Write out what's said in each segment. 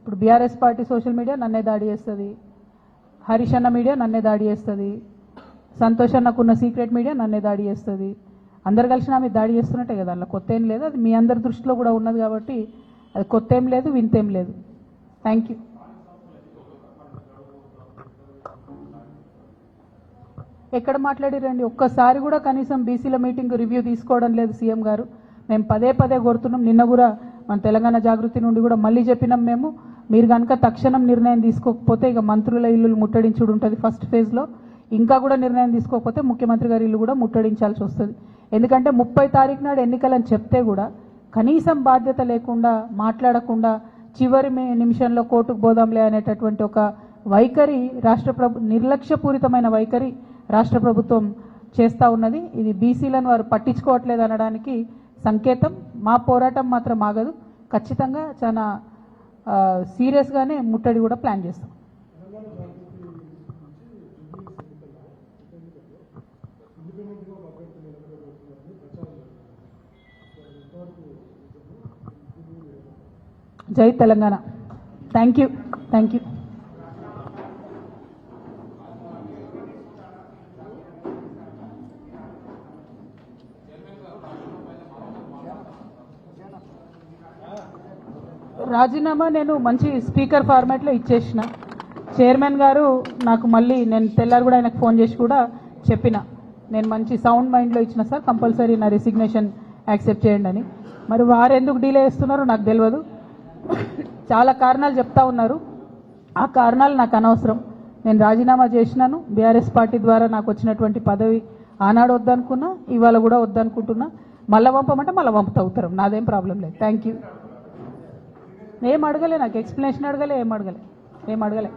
ఇప్పుడు BRS party social media నన్నే దాడి చేస్తుంది, హరీష్ అన్న మీడియా నన్నే దాడి చేస్తుంది, సంతోష్ అన్నకున్న సీక్రెట్ మీడియా నన్నే దాడి చేస్తుంది. అందరు కలిసి నా మీద దాడి చేస్తున్నట్టే కదా, అలా కొత్త ఏం లేదు. అది మీ అందరి దృష్టిలో కూడా ఉన్నది కాబట్టి అది కొత్త ఏం లేదు, వింతేం లేదు. Thank you. ఎక్కడ మాట్లాడిరండి? ఒక్కసారి కూడా కనీసం బీసీల మీటింగ్ రివ్యూ తీసుకోవడం లేదు సీఎం గారు. మేము పదే పదే కోరుతున్నాం. నిన్న కూడా మన తెలంగాణ జాగృతి నుండి కూడా మళ్ళీ చెప్పినాం మేము, మీరు కనుక తక్షణం నిర్ణయం తీసుకోకపోతే ఇక మంత్రుల ఇల్లు ముట్టడించుడు ఉంటుంది ఫస్ట్ ఫేజ్లో. ఇంకా కూడా నిర్ణయం తీసుకోకపోతే ముఖ్యమంత్రి గారి ఇల్లు కూడా ముట్టడించాల్సి వస్తుంది. ఎందుకంటే 30 తారీఖు నాడు ఎన్నికలని చెప్తే కూడా కనీసం బాధ్యత లేకుండా మాట్లాడకుండా చివరి నిమిషంలో కోర్టుకు పోదాంలే అనేటటువంటి ఒక వైఖరి నిర్లక్ష్యపూరితమైన వైఖరి రాష్ట్ర ప్రభుత్వం చేస్తూ ఉన్నది. ఇది బీసీలను వారు పట్టించుకోవట్లేదు అనడానికి సంకేతం. మా పోరాటం మాత్రం ఆగదు. ఖచ్చితంగా చాలా సీరియస్గానే ముట్టడి కూడా ప్లాన్ చేస్తాం. జై Telangana. Thank you. Thank you. రాజీనామా నేను మంచి స్పీకర్ ఫార్మాట్లో ఇచ్చేసిన. చైర్మన్ గారు నాకు మళ్ళీ నేను తెల్లారు కూడా ఆయనకు ఫోన్ చేసి కూడా చెప్పిన, నేను మంచి సౌండ్ మైండ్లో ఇచ్చిన సార్, కంపల్సరీ నా రెసిగ్నేషన్ యాక్సెప్ట్ చేయండి అని. మరి వారు ఎందుకు డిలే చేస్తున్నారో నాకు తెలియదు. చాలా కారణాలు చెప్తా ఉన్నారు. ఆ కారణాలు నాకు అనవసరం. నేను రాజీనామా చేసినాను. బీఆర్ఎస్ పార్టీ ద్వారా నాకు వచ్చినటువంటి పదవి ఆనాడు వద్దనుకున్నా, ఇవాళ కూడా వద్దనుకుంటున్నా. మళ్ళీ పంపమంటే మళ్ళీ పంపుతా ఉత్తరం, నాదేం ప్రాబ్లం లేదు. Thank you. ఏం అడగలే, నాకు ఎక్స్ప్లెనేషన్ అడగలే, ఏం అడగలే.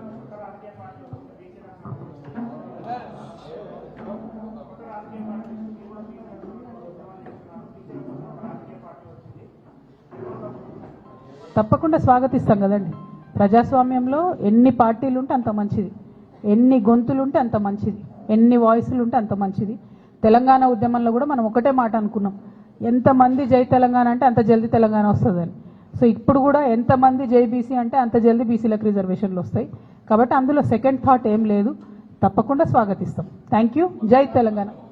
తప్పకుండా స్వాగతిస్తాం కదండి. ప్రజాస్వామ్యంలో ఎన్ని పార్టీలు ఉంటే అంత మంచిది, ఎన్ని గొంతులు ఉంటే అంత మంచిది, ఎన్ని వాయిస్లు ఉంటే అంత మంచిది. తెలంగాణ ఉద్యమంలో కూడా మనం ఒకటే మాట అనుకున్నాం, ఎంతమంది జై తెలంగాణ అంటే అంత జల్దీ తెలంగాణ వస్తుందని. సో ఇప్పుడు కూడా ఎంతమంది జై బీసీ అంటే అంత జల్దీ బీసీలకు రిజర్వేషన్లు వస్తాయి. కాబట్టి అందులో సెకండ్ థాట్ ఏం లేదు. తప్పకుండా స్వాగతిస్తాం. Thank you. జై తెలంగాణ.